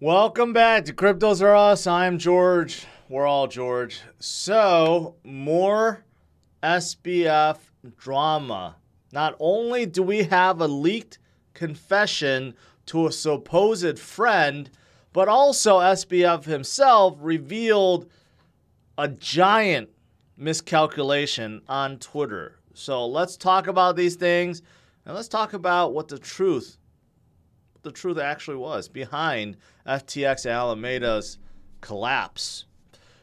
Welcome back to CryptosRUs. I'm George. We're all George. So, more SBF drama. Not only do we have a leaked confession to a supposed friend, but also SBF himself revealed a giant miscalculation on Twitter. So let's talk about these things, and let's talk about what the truth actually was behind FTX Alameda's collapse.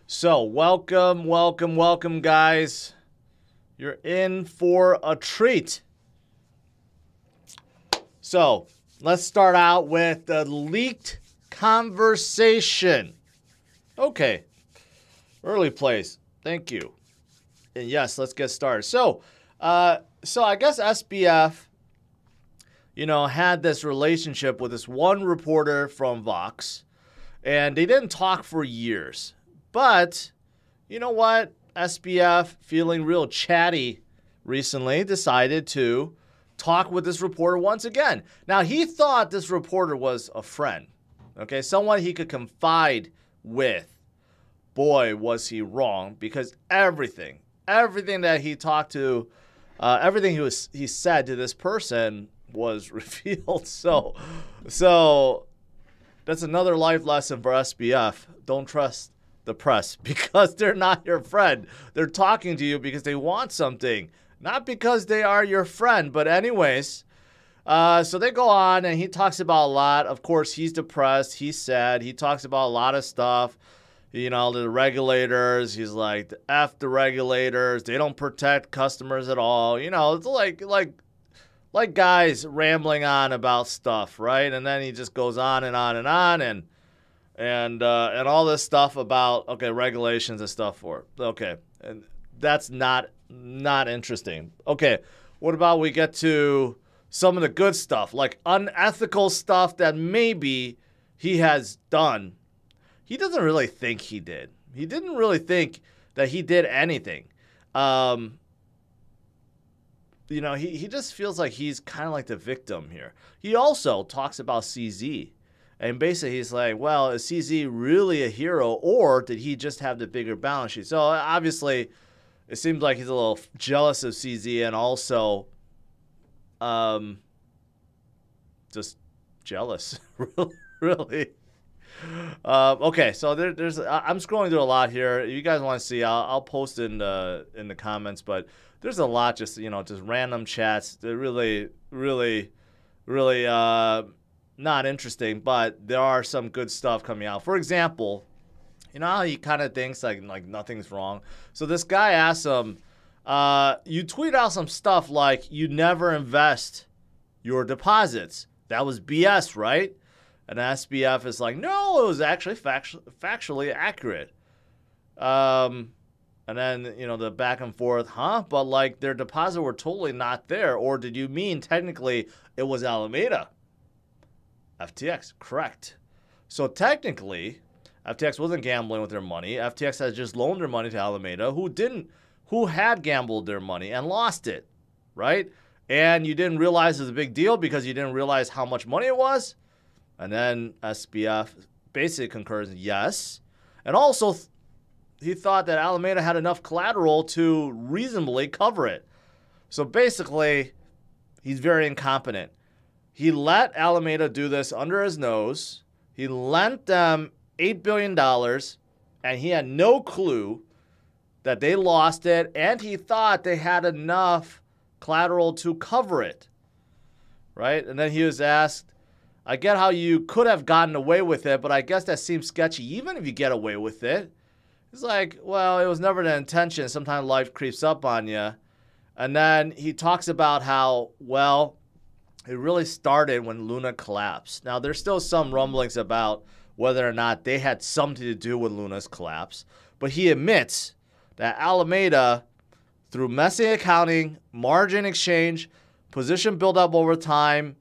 So welcome, guys. You're in for a treat. So let's start out with the leaked conversation. Okay, early plays. Thank you. And yes, let's get started. So I guess SBF, had this relationship with this one reporter from Vox, and they didn't talk for years. But you know what? SBF, feeling real chatty recently, decided to talk with this reporter once again. Now, he thought this reporter was a friend, okay? Someone he could confide with. Boy, was he wrong, because everything that he talked to, everything he said to this person was revealed. So that's another life lesson for SBF. Don't trust the press, because they're not your friend. They're talking to you because they want something, not because they are your friend. But anyways, so they go on, and he talks about a lot. Of course, he's depressed. He's sad. He talks about a lot of stuff. The regulators, he's like, F the regulators. They don't protect customers at all. It's like guys rambling on about stuff, right? And then he just goes on and on and on, and all this stuff about, okay, regulations and stuff for it. Okay, and that's not interesting. Okay, what about we get to some of the good stuff, like unethical stuff that maybe he has done. He doesn't really think he did. He didn't really think that he did anything. He just feels like he's kind of like the victim here. He also talks about CZ. And basically he's like, well, is CZ really a hero, or did he just have the bigger balance sheet? So obviously it seems like he's a little jealous of CZ, and also just jealous, really. Okay, so there's I'm scrolling through a lot here. You guys want to see, I'll post in the comments, but there's a lot, just random chats. They're really not interesting, but there are some good stuff coming out. For example, how he kind of thinks like nothing's wrong. So this guy asks him, you tweet out some stuff like you never invest your deposits. That was BS, right? And SBF is like, no, it was actually factually accurate. And then, the back and forth, but like their deposits were totally not there. Or did you mean technically it was Alameda? FTX, correct. So technically, FTX wasn't gambling with their money. FTX had just loaned their money to Alameda, who had gambled their money and lost it, right? And you didn't realize it was a big deal because you didn't realize how much money it was. And then SBF basically concurs, yes. And also, he thought that Alameda had enough collateral to reasonably cover it. So basically, he's very incompetent. He let Alameda do this under his nose. He lent them $8 billion, and he had no clue that they lost it, and he thought they had enough collateral to cover it, right? And then he was asked, I get how you could have gotten away with it, but I guess that seems sketchy even if you get away with it. He's like, well, it was never the intention. Sometimes life creeps up on you. And then he talks about how, well, it really started when Luna collapsed. Now, there's still some rumblings about whether or not they had something to do with Luna's collapse. But he admits that Alameda, through messy accounting, margin exchange, position build up over time,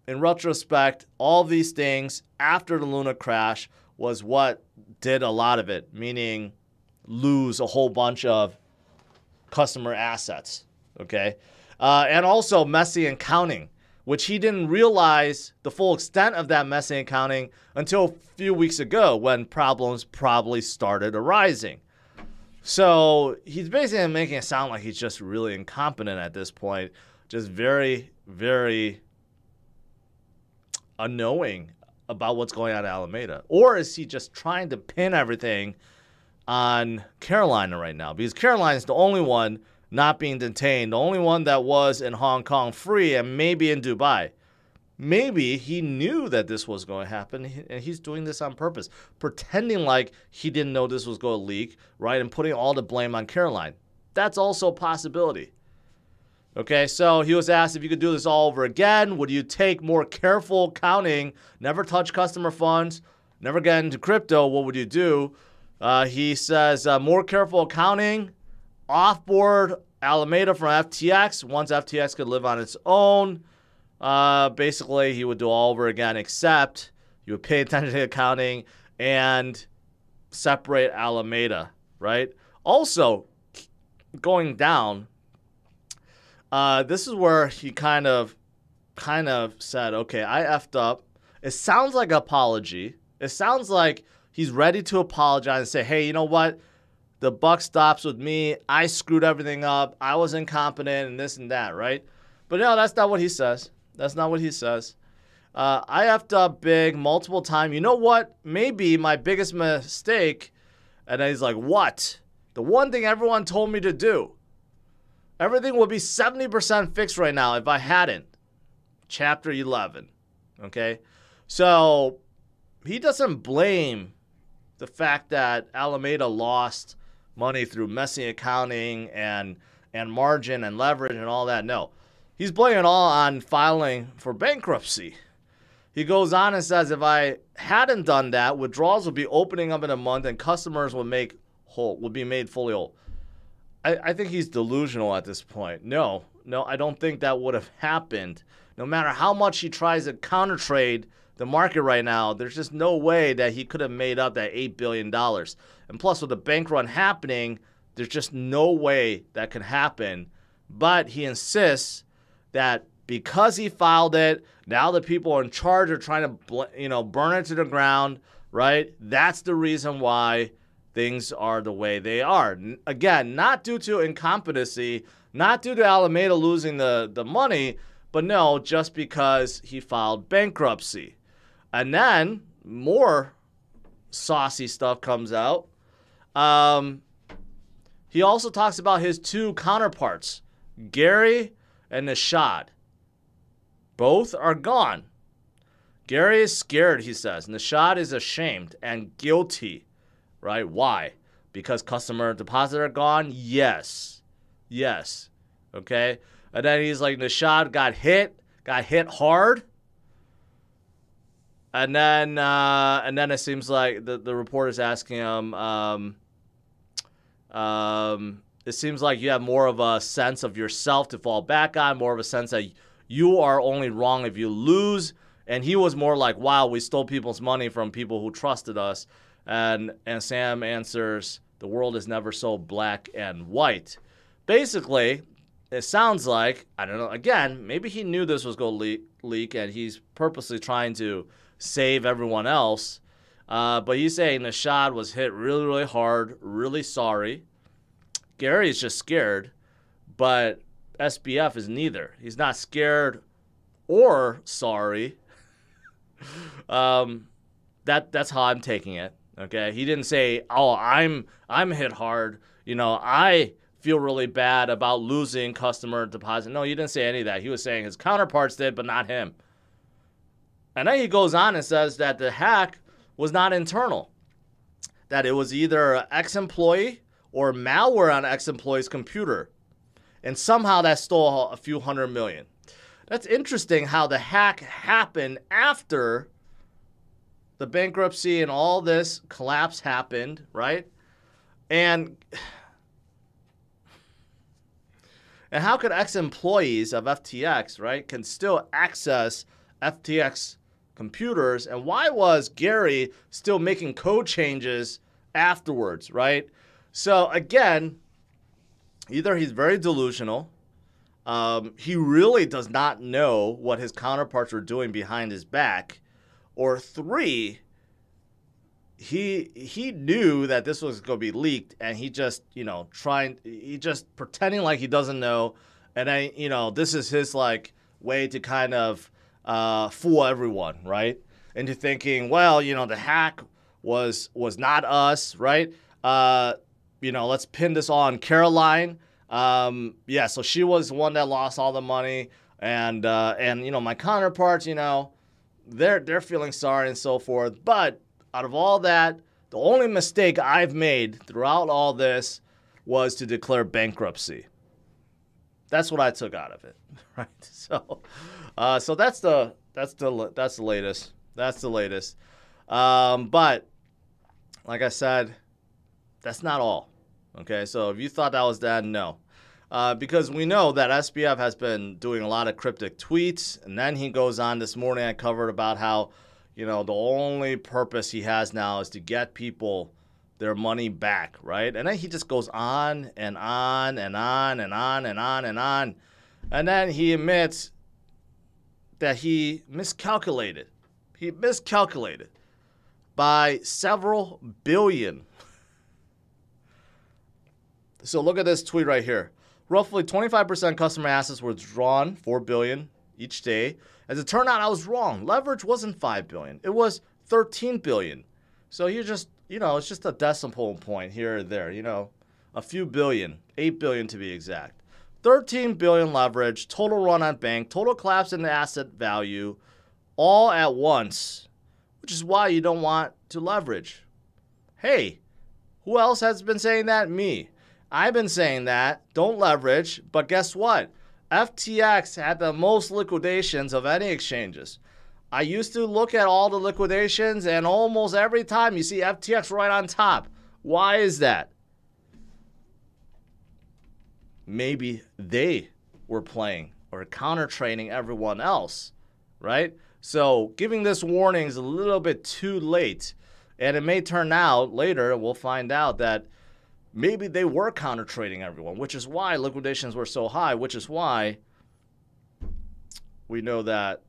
in retrospect, all these things after the Luna crash was what did a lot of it, meaning lose a whole bunch of customer assets, okay? And also messy accounting. which he didn't realize the full extent of that messy accounting until a few weeks ago when problems probably started arising. So he's basically making it sound like he's just really incompetent at this point, just very, very unknowing about what's going on at Alameda. Or is he just trying to pin everything on Carolina right now? Because Carolina is the only one not being detained, the only one that was in Hong Kong free and maybe in Dubai. Maybe he knew that this was going to happen, and he's doing this on purpose, pretending like he didn't know this was going to leak, right, and putting all the blame on Caroline. That's also a possibility. Okay, so he was asked if you could do this all over again, would you take more careful accounting, never touch customer funds, never get into crypto, what would you do? He says more careful accounting, offboard Alameda from FTX, once FTX could live on its own. Basically, he would do all over again, except you would pay attention to accounting and separate Alameda, right? Also, going down, this is where he kind of said, okay, I effed up. It sounds like an apology. It sounds like he's ready to apologize and say, hey, you know what? The buck stops with me. I screwed everything up. I was incompetent and this and that, right? But no, that's not what he says. That's not what he says. I effed up big multiple times. You know what? Maybe my biggest mistake. And then he's like, what? The one thing everyone told me to do. Everything would be 70% fixed right now if I hadn't. Chapter 11. Okay? So he doesn't blame the fact that Alameda lost money through messy accounting and margin and leverage and all that. No. He's blaming it all on filing for bankruptcy. He goes on and says, if I hadn't done that, withdrawals would be opening up in a month and customers would be made fully whole. I think he's delusional at this point. No, I don't think that would have happened. No matter how much he tries to counter trade the market right now, there's just no way that he could have made up that $8 billion. And plus, with the bank run happening, there's just no way that can happen. But he insists that because he filed it, now the people in charge are trying to, burn it to the ground, right? That's the reason why things are the way they are. Again, not due to incompetency, not due to Alameda losing the money, but no, just because he filed bankruptcy. And then more saucy stuff comes out. He also talks about his two counterparts, Gary and Nishad. Both are gone. Gary is scared, he says. Nishad is ashamed and guilty, right? Why? Because customer deposits are gone? Yes. Okay? And then he's like, Nishad got hit hard. And then it seems like the reporter's asking him, it seems like you have more of a sense of yourself to fall back on, more of a sense that you are only wrong if you lose. And he was more like, wow, we stole people's money from people who trusted us. And Sam answers, the world is never so black and white. Basically, it sounds like, I don't know, again, maybe he knew this was going to leak and he's purposely trying to save everyone else. But he's saying Nishad was hit really, really hard, really sorry. Gary is just scared, but SBF is neither. He's not scared or sorry. That's how I'm taking it. Okay, he didn't say, "Oh, I'm hit hard." I feel really bad about losing customer deposit. No, he didn't say any of that. He was saying his counterparts did, but not him. And then he goes on and says that the hack was not internal, that it was either an ex-employee or malware on an ex-employee's computer, and somehow that stole a few $100 million. That's interesting how the hack happened after the bankruptcy and all this collapse happened, right? And how could ex-employees of FTX, right, can still access FTX computers? And why was Gary still making code changes afterwards, right? So again, either he's very delusional, he really does not know what his counterparts are doing behind his back, or 3, he knew that this was going to be leaked, and he just, he just pretending like he doesn't know, and then, this is his, like, way to kind of fool everyone, right? Into thinking, well, the hack was not us, right? Let's pin this on Caroline. So she was the one that lost all the money, and my counterparts, they're feeling sorry and so forth. But out of all that, the only mistake I've made throughout all this was to declare bankruptcy. That's what I took out of it, right? So that's the latest. That's the latest. But like I said, that's not all. Okay, so if you thought that was that, no. Because we know that SBF has been doing a lot of cryptic tweets, and then he goes on this morning, I covered about how, the only purpose he has now is to get people their money back, right? And then he just goes on and on and on and on and on and on. And then he admits that he miscalculated. He miscalculated by several billion. So look at this tweet right here. Roughly 25% customer assets were drawn, $4 billion each day. As it turned out, I was wrong. Leverage wasn't $5 billion. It was $13 billion. So you just, it's just a decimal point here or there, a few billion, $8 billion to be exact. 13 billion leverage, total run on bank, total collapse in the asset value, all at once, which is why you don't want to leverage. Hey, who else has been saying that? Me. I've been saying that, don't leverage, but guess what? FTX had the most liquidations of any exchanges. I used to look at all the liquidations, and almost every time you see FTX right on top. Why is that? Maybe they were playing or counter-trading everyone else, right? So giving this warning is a little bit too late, and it may turn out later, we'll find out that maybe they were counter-trading everyone, which is why liquidations were so high, which is why we know that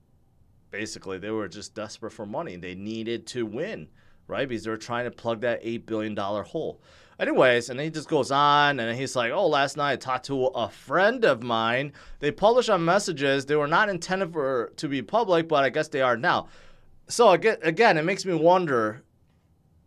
basically they were just desperate for money. They needed to win, right? Because they were trying to plug that $8 billion hole. Anyways, and then he just goes on, and he's like, oh, last night I talked to a friend of mine. They published on messages. They were not intended to be public, but I guess they are now. So again, it makes me wonder,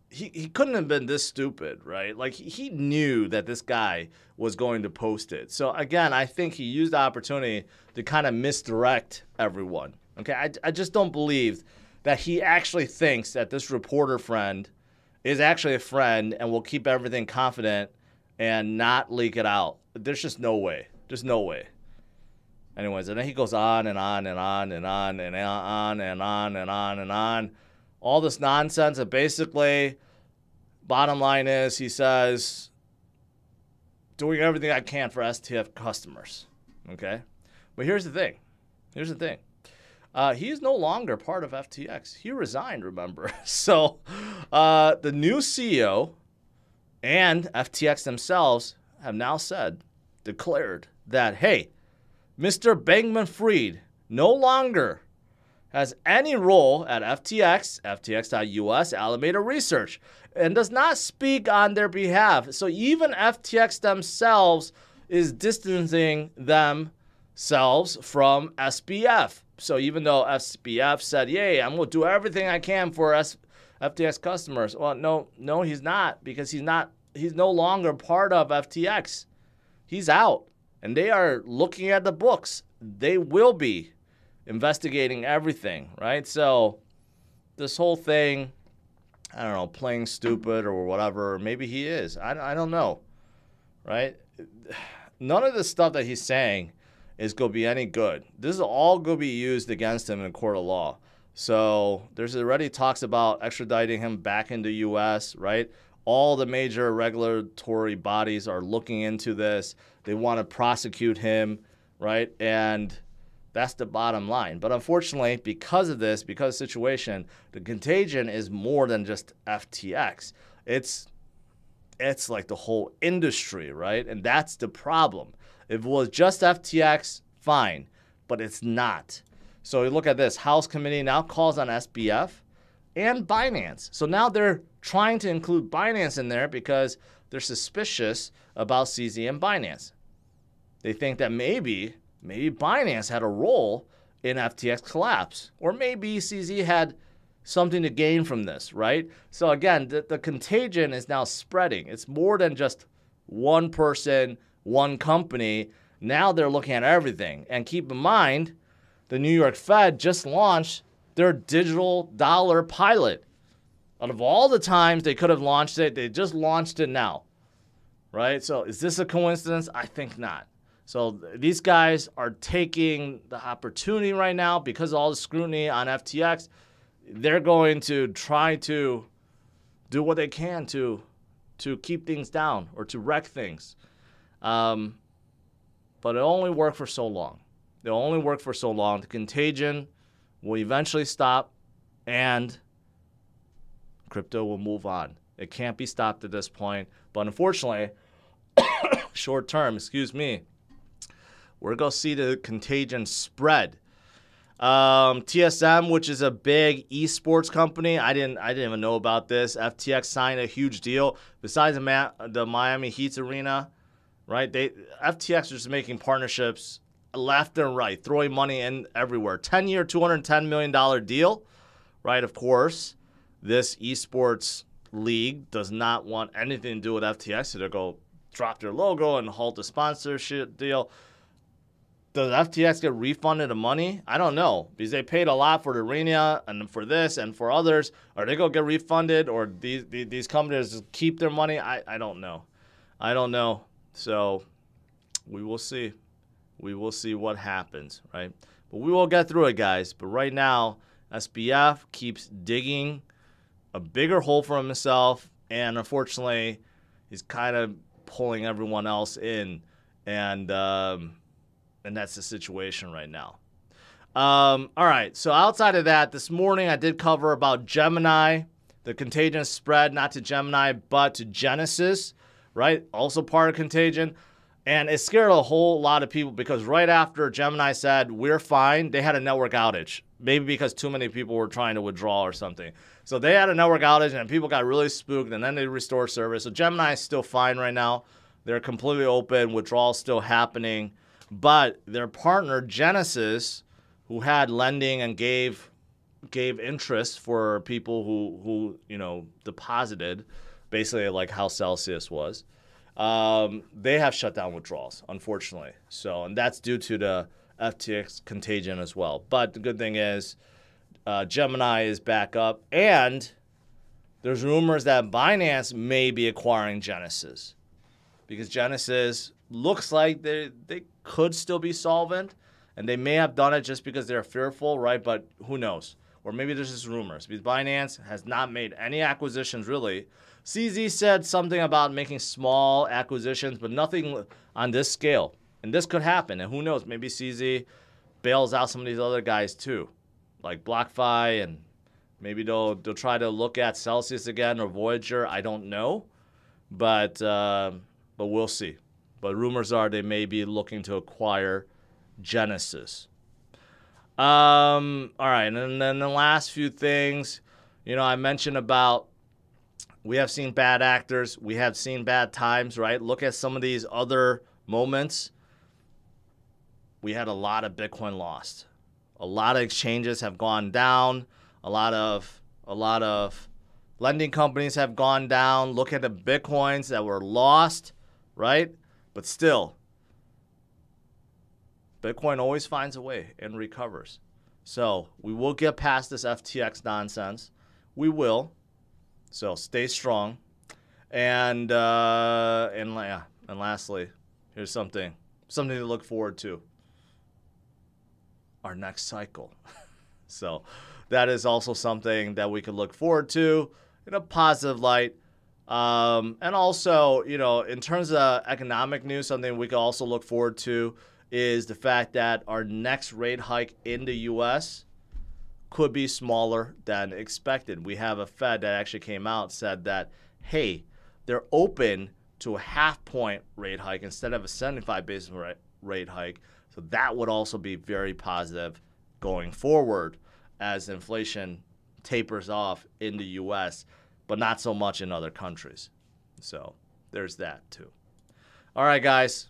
he couldn't have been this stupid, right? Like, he knew that this guy was going to post it. So again, I think he used the opportunity to kind of misdirect everyone. Okay, I just don't believe that he actually thinks that this reporter friend is actually a friend and will keep everything confident and not leak it out. There's just no way. There's no way. Anyways, and then he goes on and on and on and on and on and on and on and on. All this nonsense, and basically, bottom line is, he says, doing everything I can for STF customers. Okay? But here's the thing. Here's the thing. He is no longer part of FTX. He resigned, remember. So the new CEO and FTX themselves have now declared that, hey, Mr. Bankman Fried no longer has any role at FTX, FTX.US, Alameda Research, and does not speak on their behalf. So even FTX themselves is distancing themselves from SBF. So even though SBF said, yay, I'm going to do everything I can for FTX customers. Well, no, he's not, because he's no longer part of FTX. He's out, and they are looking at the books. They will be investigating everything, right? So this whole thing, I don't know, playing stupid or whatever, maybe he is. I don't know, right? None of the stuff that he's saying is going to be any good. This is all going to be used against him in a court of law. So there's already talks about extraditing him back into U.S., right? All the major regulatory bodies are looking into this. They want to prosecute him, right? And that's the bottom line. But unfortunately, because of this, because of the situation, the contagion is more than just FTX. It's like the whole industry, right? And that's the problem. If it was just FTX, fine, but it's not. So you look at this. House Committee now calls on SBF and Binance. So now they're trying to include Binance in there because they're suspicious about CZ and Binance. They think that maybe Binance had a role in FTX collapse, or maybe CZ had something to gain from this, right? So again, the contagion is now spreading. It's more than just one person, one company. Now they're looking at everything. And keep in mind, the New York Fed just launched their digital dollar pilot. Out of all the times they could have launched it, they just launched it now, right? So is this a coincidence? I think not. So these guys are taking the opportunity right now because of all the scrutiny on FTX. They're going to try to do what they can to keep things down or to wreck things. But it only worked for so long. They'll only work for so long. The contagion will eventually stop, and crypto will move on. It can't be stopped at this point. But unfortunately, short term, we're going to see the contagion spread. TSM, which is a big esports company, I didn't even know about this. FTX signed a huge deal. Besides the Miami Heat's arena, right? FTX is just making partnerships left and right, throwing money in everywhere. 10-year, $210 million deal, right? Of course, this esports league does not want anything to do with FTX, so they'll go drop their logo and halt the sponsorship deal. Does FTX get refunded the money? I don't know, because they paid a lot for the arena and for this and for others. Are they going to get refunded, or these companies just keep their money? I don't know. I don't know. So we will see. We will see what happens, right? But we will get through it, guys. But right now, SBF keeps digging a bigger hole for himself, and unfortunately, he's kind of pulling everyone else in, and that's the situation right now. All right, so outside of that, this morning I did cover about Gemini, the contagion spread not to Gemini but to Genesis, right? Also part of contagion. And it scared a whole lot of people because right after Gemini said, we're fine, they had a network outage. Maybe because too many people were trying to withdraw or something. So they had a network outage and people got really spooked, and then they restored service. So Gemini is still fine right now. They're completely open. Withdrawals still happening. But their partner, Genesis, who had lending and gave interest for people who deposited, basically like how Celsius was, they have shut down withdrawals, unfortunately. So, and that's due to the FTX contagion as well. But the good thing is Gemini is back up, and there's rumors that Binance may be acquiring Genesis because Genesis looks like they could still be solvent, and they may have done it just because they're fearful, right? But who knows? Or maybe there's just rumors because Binance has not made any acquisitions really. CZ said something about making small acquisitions, but nothing on this scale. And this could happen. And who knows? Maybe CZ bails out some of these other guys too, like BlockFi, and maybe they'll try to look at Celsius again or Voyager. I don't know, but we'll see. But rumors are they may be looking to acquire Genesis. All right, and then the last few things, I mentioned about. We have seen bad actors. We have seen bad times, right? Look at some of these other moments. We had a lot of Bitcoin lost. A lot of exchanges have gone down. A lot of lending companies have gone down. Look at the Bitcoins that were lost, right? But still, Bitcoin always finds a way and recovers. So we will get past this FTX nonsense. We will. So stay strong, and lastly, here's something to look forward to. Our next cycle. So that is also something that we can look forward to in a positive light. And also, in terms of economic news, something we can also look forward to is the fact that our next rate hike in the U.S. could be smaller than expected. We have a Fed that actually came out and said that, hey, they're open to a half-point rate hike instead of a 75 basis rate hike. So that would also be very positive going forward as inflation tapers off in the U.S., but not so much in other countries. So there's that too. All right, guys.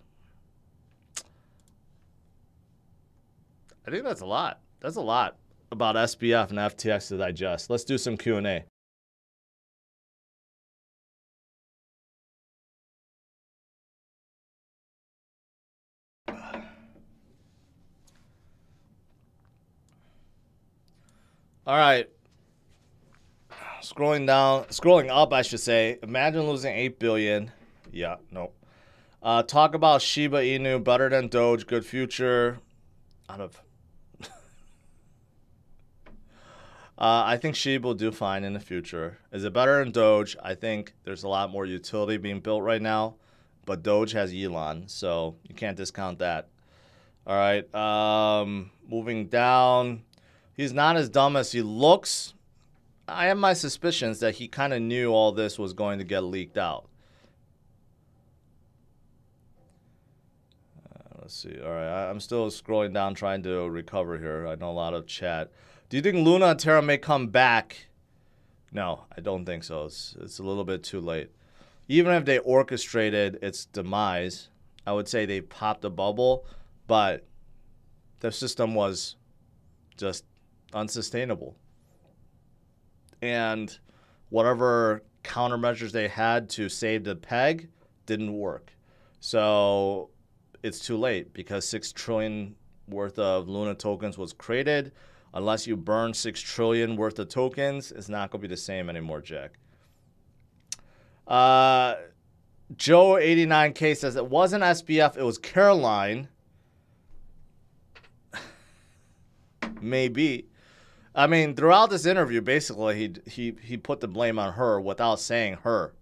I think that's a lot. That's a lot about SBF and FTX to digest. Let's do some Q&A. All right. Scrolling up, I should say. Imagine losing $8 billion. Yeah, no. Talk about Shiba Inu, better than Doge, good future. I think Shiba will do fine in the future. Is it better than Doge? I think there's a lot more utility being built right now, but Doge has Elon, so you can't discount that. All right, moving down. He's not as dumb as he looks. I have my suspicions that he kind of knew all this was going to get leaked out. Let's see. All right, I'm still scrolling down trying to recover here. I know a lot of chat. Do you think Luna and Terra may come back? No, I don't think so. It's a little bit too late. Even if they orchestrated its demise, I would say they popped a bubble, but the system was just unsustainable. And whatever countermeasures they had to save the peg didn't work. So it's too late because 6 trillion worth of Luna tokens was created. Unless you burn 6 trillion worth of tokens, it's not going to be the same anymore, Jack. Joe89K says it wasn't SBF, it was Caroline. Maybe. I mean, throughout this interview, basically, he put the blame on her without saying her.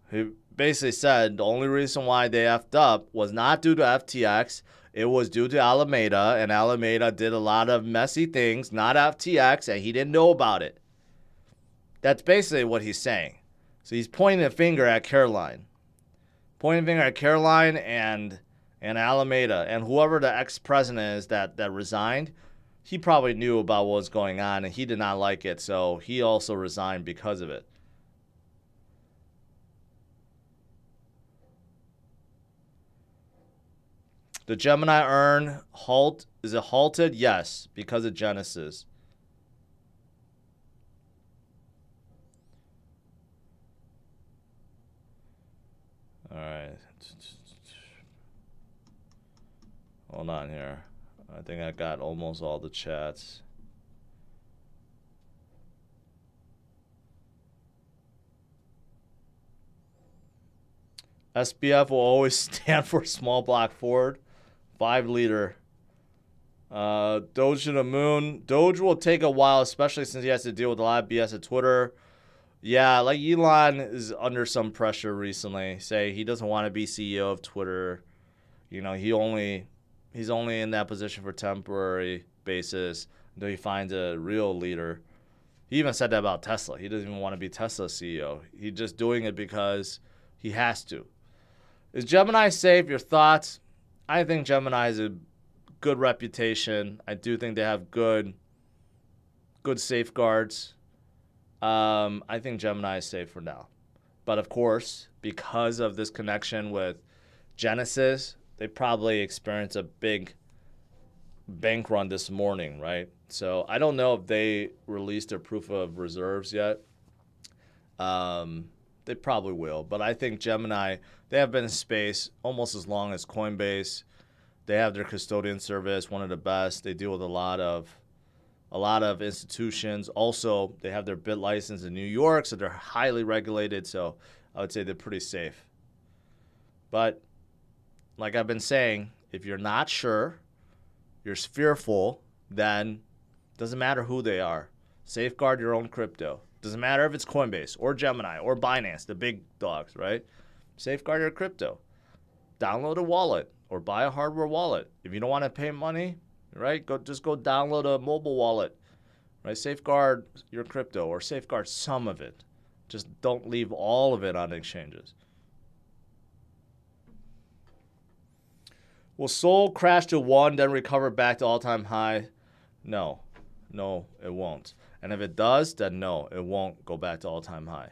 He basically said the only reason why they effed up was not due to FTX. It was due to Alameda, and Alameda did a lot of messy things, not FTX, and he didn't know about it. That's basically what he's saying. So he's pointing a finger at Caroline. Pointing a finger at Caroline and Alameda. And whoever the ex-president is that resigned, he probably knew about what was going on, and he did not like it, so he also resigned because of it. The Gemini earn halt. Is it halted? Yes, because of Genesis. All right. Hold on here. I think I got almost all the chats. SBF will always stand for small block forward. 5 leader. Doge to the moon. Doge will take a while, especially since he has to deal with a lot of BS at Twitter. Yeah, like Elon is under some pressure recently. Say he doesn't want to be CEO of Twitter. You know, he's only in that position for temporary basis until he finds a real leader. He even said that about Tesla. He doesn't even want to be Tesla's CEO. He's just doing it because he has to. Is Gemini safe? Your thoughts? I think Gemini has a good reputation. I do think they have good safeguards. I think Gemini is safe for now. But of course, because of this connection with Genesis, they probably experienced a big bank run this morning, right? So I don't know if they released their proof of reserves yet. They probably will. But I think Gemini, they have been in space almost as long as Coinbase. They have their custodian service, one of the best. They deal with a lot of institutions. Also, they have their BIT license in New York, so they're highly regulated. So I would say they're pretty safe. But like I've been saying, if you're not sure, you're fearful, then it doesn't matter who they are. Safeguard your own crypto. Doesn't matter if it's Coinbase or Gemini or Binance, the big dogs, right? Safeguard your crypto. Download a wallet or buy a hardware wallet. If you don't want to pay money, right, just go download a mobile wallet, right? Safeguard your crypto or safeguard some of it. Just don't leave all of it on exchanges. Will Sol crash to 1, then recover back to all-time high? No. No, it won't. And if it does, then no, it won't go back to all-time high.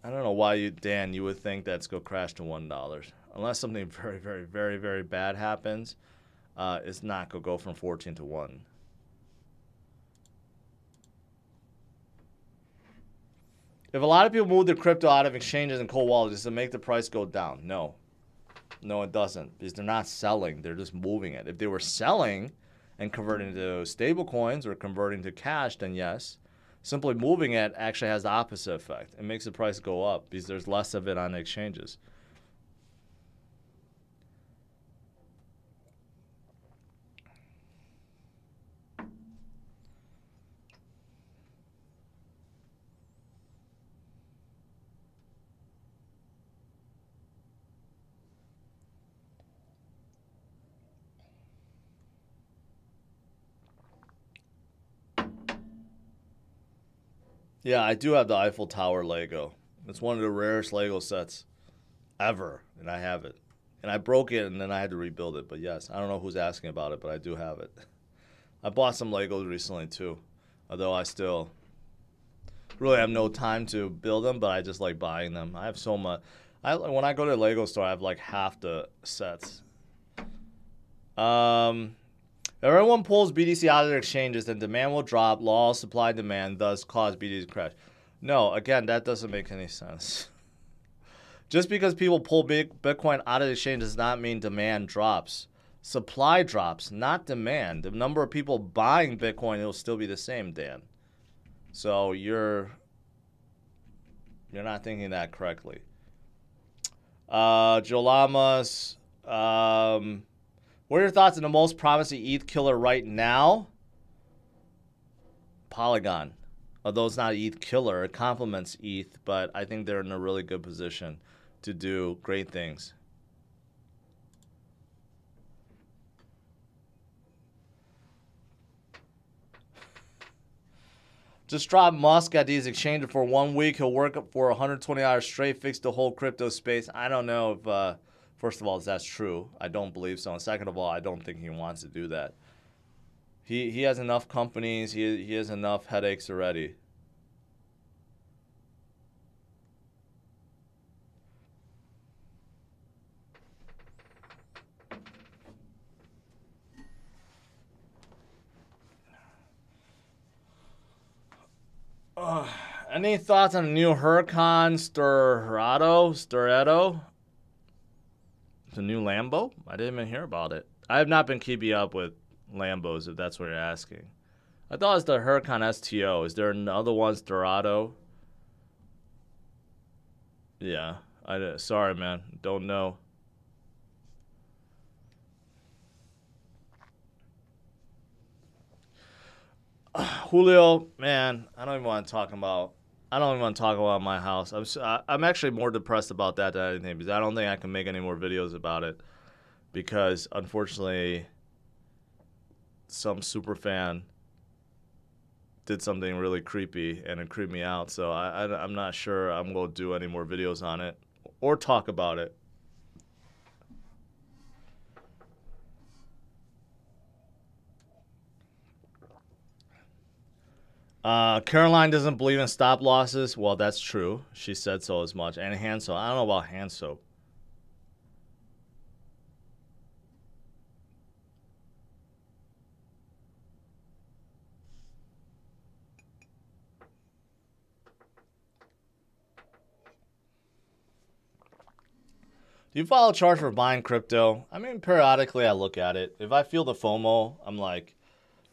I don't know why you, Dan, you would think that's going to crash to $1. Unless something very, very, very, very bad happens, it's not going to go from 14 to 1. If a lot of people move their crypto out of exchanges and cold wallets, does it make the price go down? No. No, it doesn't. Because they're not selling. They're just moving it. If they were selling and converting to stable coins or converting to cash, then yes. Simply moving it actually has the opposite effect. It makes the price go up because there's less of it on the exchanges. Yeah, I do have the Eiffel Tower Lego. It's one of the rarest Lego sets ever, and I have it. And I broke it, and then I had to rebuild it. But yes, I don't know who's asking about it, but I do have it. I bought some Legos recently, too. Although I still really have no time to build them, but I just like buying them. I have so much. When I go to a Lego store, I have like half the sets. If everyone pulls BTC out of their exchanges, then demand will drop, law of supply and demand, thus cause BTC to crash. No, again, that doesn't make any sense. Just because people pull Bitcoin out of the exchange does not mean demand drops. Supply drops, not demand. The number of people buying Bitcoin, it'll still be the same, Dan. So you're not thinking that correctly. Jolamas, what are your thoughts on the most promising ETH killer right now? Polygon. Although it's not an ETH killer, it complements ETH, but I think they're in a really good position to do great things. Just drop Musk at these exchanges for 1 week. He'll work for 120 hours straight, fix the whole crypto space. I don't know if... First of all, that's true. I don't believe so. And second of all, I don't think he wants to do that. He has enough companies. He has enough headaches already. Any thoughts on the new Huracan Sturretto? The new Lambo? I didn't even hear about it. I have not been keeping up with Lambos, if that's what you're asking. I thought it was the Huracan STO. Is there another one, Sturretto? Yeah. Sorry, man. Don't know. Julio, man, I don't even want to talk about my house. I'm actually more depressed about that than anything because I don't think I can make any more videos about it because unfortunately some super fan did something really creepy and it creeped me out. So I'm not sure I'm going to do any more videos on it or talk about it. Caroline doesn't believe in stop losses. Well, that's true. She said so as much. And hand soap. I don't know about hand soap. Do you follow charts for buying crypto? I mean, periodically I look at it. If I feel the FOMO, I'm like,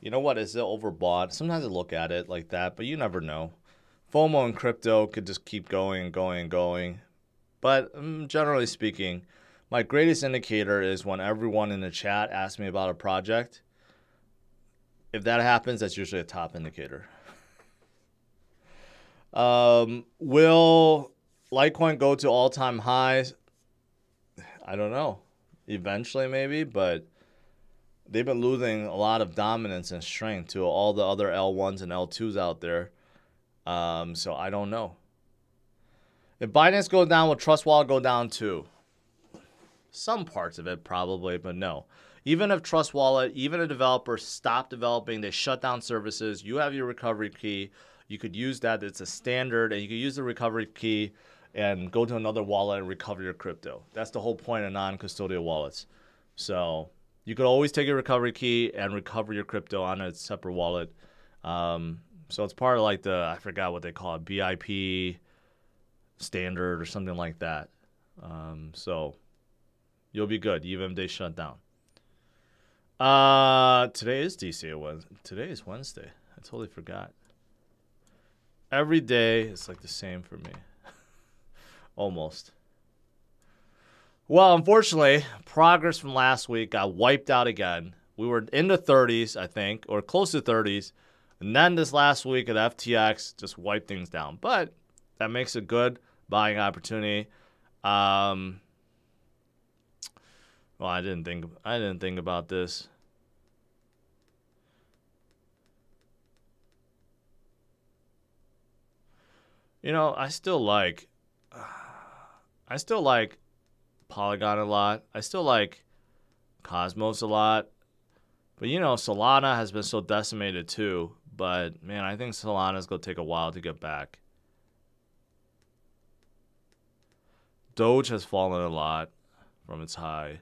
you know what, is it overbought? Sometimes I look at it like that, but you never know. FOMO and crypto could just keep going and going and going. But generally speaking, my greatest indicator is when everyone in the chat asks me about a project. If that happens, that's usually a top indicator. Will Litecoin go to all-time highs? I don't know. Eventually, maybe, but they've been losing a lot of dominance and strength to all the other L1s and L2s out there. So I don't know. If Binance goes down, will Trust Wallet go down too? Some parts of it probably, but no. Even if Trust Wallet, even a developer stopped developing, they shut down services, you have your recovery key. You could use that. It's a standard, and you could use the recovery key and go to another wallet and recover your crypto. That's the whole point of non-custodial wallets. So you could always take your recovery key and recover your crypto on a separate wallet. So it's part of like the, I forgot what they call it, BIP standard or something like that. So you'll be good even if they shut down. Today is DCA Wednesday. Today is Wednesday. I totally forgot. Every day it's like the same for me. Almost. Well, unfortunately, progress from last week got wiped out again. We were in the 30s, I think, or close to 30s. And then this last week at FTX just wiped things down. But that makes a good buying opportunity. Well, I didn't think about this. You know, I still like Polygon a lot. I still like Cosmos a lot. But you know, Solana has been so decimated too. But man, I think Solana's gonna take a while to get back. Doge has fallen a lot from its high.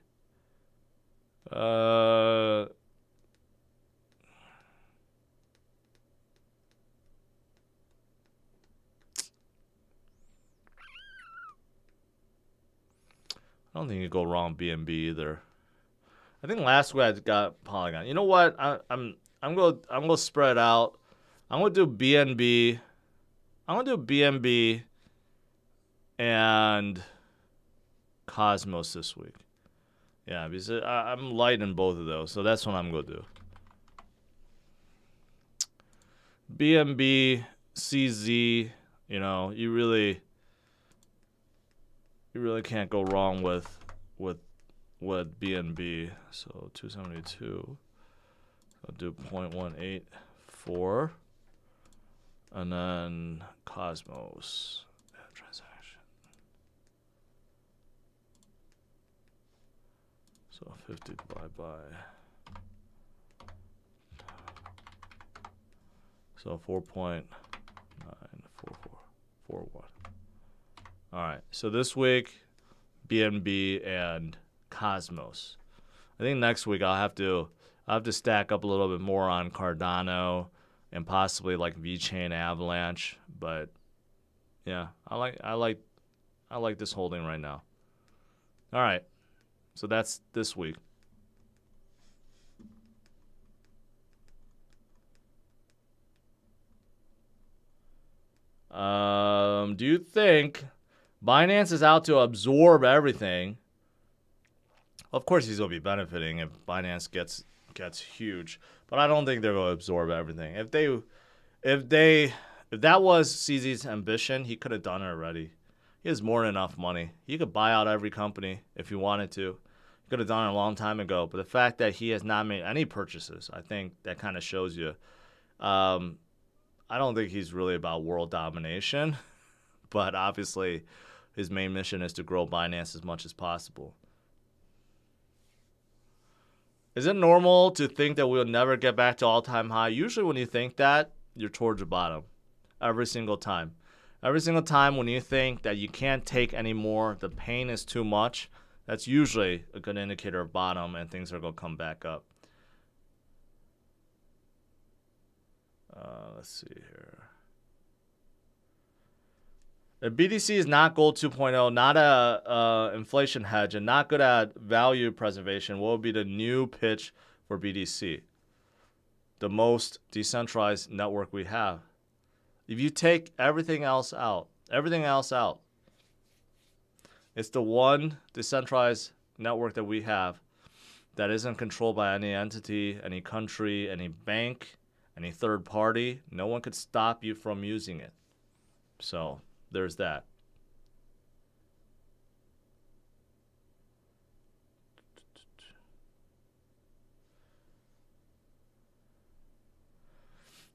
I don't think you go wrong BNB either. I think last week I got Polygon. You know what? I'm gonna spread out. I'm gonna do BNB. I'm gonna do BNB and Cosmos this week. Yeah, because I'm light in both of those, so that's what I'm gonna do. BNB, CZ. You know, you really can't go wrong with BNB. So 272. I'll do 0.184. And then Cosmos transaction. So 50 divided by. So 4.94441. All right, so this week, BNB and Cosmos. I think next week I'll have to stack up a little bit more on Cardano and possibly like VeChain Avalanche. But yeah, I like this holding right now. All right, so that's this week. Do you think Binance is out to absorb everything? Of course, he's going to be benefiting if Binance gets huge, but I don't think they're going to absorb everything. If that was CZ's ambition, he could have done it already. He has more than enough money. He could buy out every company if he wanted to. He could have done it a long time ago. But the fact that he has not made any purchases, I think that kind of shows you. I don't think he's really about world domination, but obviously his main mission is to grow Binance as much as possible. Is it normal to think that we'll never get back to all-time high? Usually when you think that, you're towards the bottom. Every single time. Every single time when you think that you can't take any more, the pain is too much, that's usually a good indicator of bottom and things are going to come back up. Let's see here. The BTC is not gold 2.0, not a inflation hedge, and not good at value preservation. What would be the new pitch for BTC? The most decentralized network we have. If you take everything else out, it's the one decentralized network that we have that isn't controlled by any entity, any country, any bank, any third party. No one could stop you from using it. So there's that.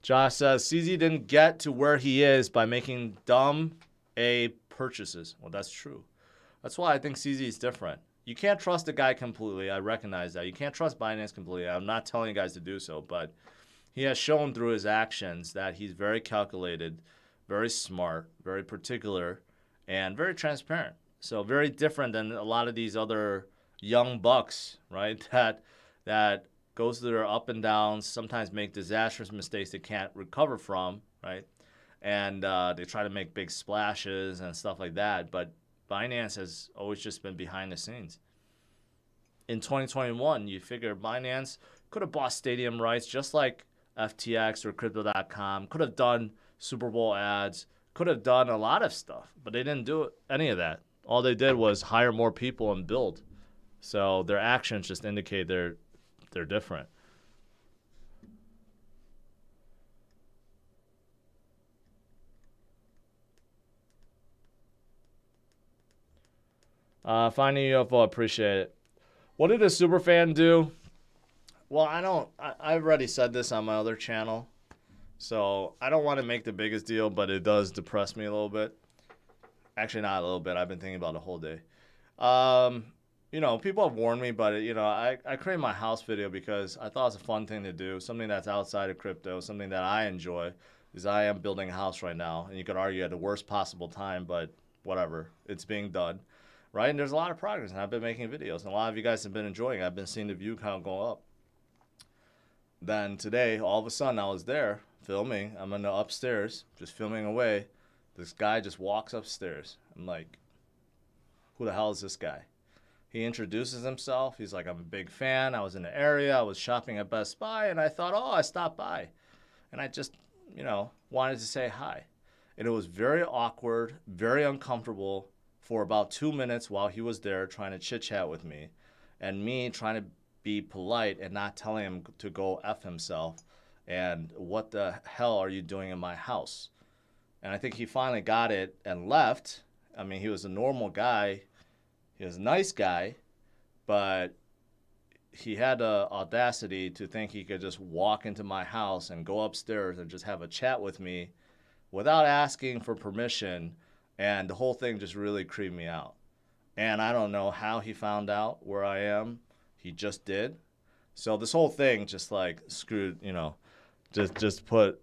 Josh says, CZ didn't get to where he is by making dumb A purchases. Well, that's true. That's why I think CZ is different. You can't trust the guy completely. I recognize that. You can't trust Binance completely. I'm not telling you guys to do so, but he has shown through his actions that he's very calculated, very smart, very particular, and very transparent. So very different than a lot of these other young bucks, right? That goes through their up and downs, sometimes make disastrous mistakes they can't recover from, right? And they try to make big splashes and stuff like that. But Binance has always just been behind the scenes. In 2021, you figure Binance could have bought stadium rights just like FTX or Crypto.com, could have done Super Bowl ads, could have done a lot of stuff, but they didn't do any of that. All they did was hire more people and build. So their actions just indicate they're different. Finding UFO, appreciate it. What did a superfan do? Well, I've already said this on my other channel, so I don't want to make the biggest deal, but it does depress me a little bit. Actually, not a little bit. I've been thinking about it the whole day. You know, people have warned me, but, you know, I created my house video because I thought it was a fun thing to do, something that's outside of crypto, something that I enjoy, because I am building a house right now, and you could argue at the worst possible time, but whatever, it's being done, right? And there's a lot of progress, and I've been making videos, and a lot of you guys have been enjoying it. I've been seeing the view count go up. Then today, all of a sudden, I was there filming. I'm in the upstairs, just filming away. This guy just walks upstairs. I'm like, who the hell is this guy? He introduces himself. He's like, I'm a big fan. I was in the area. I was shopping at Best Buy, and I thought, oh, I stopped by. And I just, you know, wanted to say hi. And it was very awkward, very uncomfortable for about 2 minutes while he was there trying to chit-chat with me. And me trying to be polite and not telling him to go F himself. And what the hell are you doing in my house? And I think he finally got it and left. I mean, he was a normal guy. He was a nice guy, but he had the audacity to think he could just walk into my house and go upstairs and just have a chat with me without asking for permission. And the whole thing just really creeped me out. And I don't know how he found out where I am. He just did. So this whole thing just like screwed, you know, just put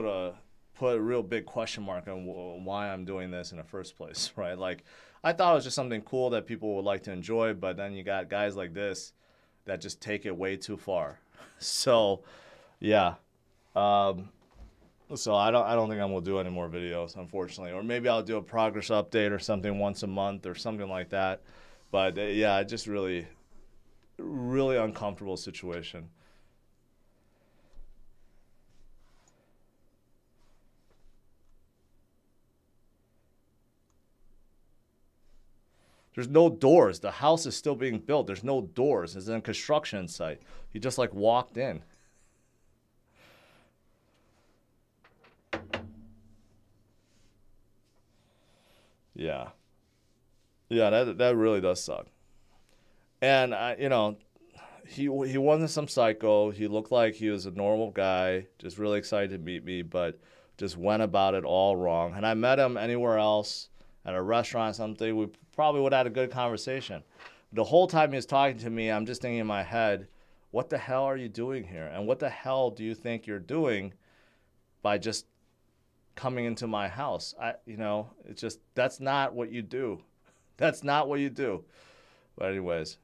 a real big question mark on why I'm doing this in the first place, right? Like, I thought it was just something cool that people would like to enjoy, but then you got guys like this that just take it way too far. So, yeah. So I don't think I'm gonna do any more videos, unfortunately, or maybe I'll do a progress update or something once a month or something like that. But yeah, just really uncomfortable situation. There's no doors. The house is still being built. There's no doors. It's a construction site. He just like walked in. Yeah. Yeah, that really does suck. And you know, he wasn't some psycho. He looked like he was a normal guy, just really excited to meet me, but just went about it all wrong. And I met him anywhere else, at a restaurant or something, we probably would have had a good conversation. The whole time he was talking to me, I'm just thinking in my head, what the hell are you doing here? And what the hell do you think you're doing by just coming into my house? You know, it's just, that's not what you do. That's not what you do. But anyways,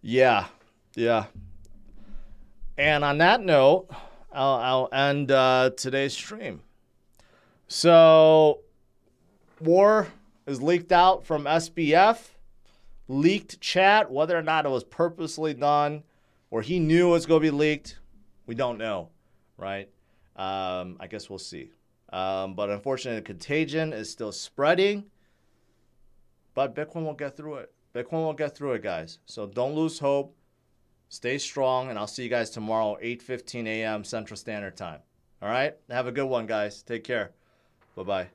yeah. And on that note, I'll end today's stream. So, more is leaked out from SBF. Leaked chat, whether or not it was purposely done or he knew it was going to be leaked, we don't know, right? I guess we'll see. But unfortunately, the contagion is still spreading. But Bitcoin will get through it. Bitcoin will get through it, guys. So don't lose hope. Stay strong, and I'll see you guys tomorrow, 8:15 a.m. Central Standard Time. All right? Have a good one, guys. Take care. Bye-bye.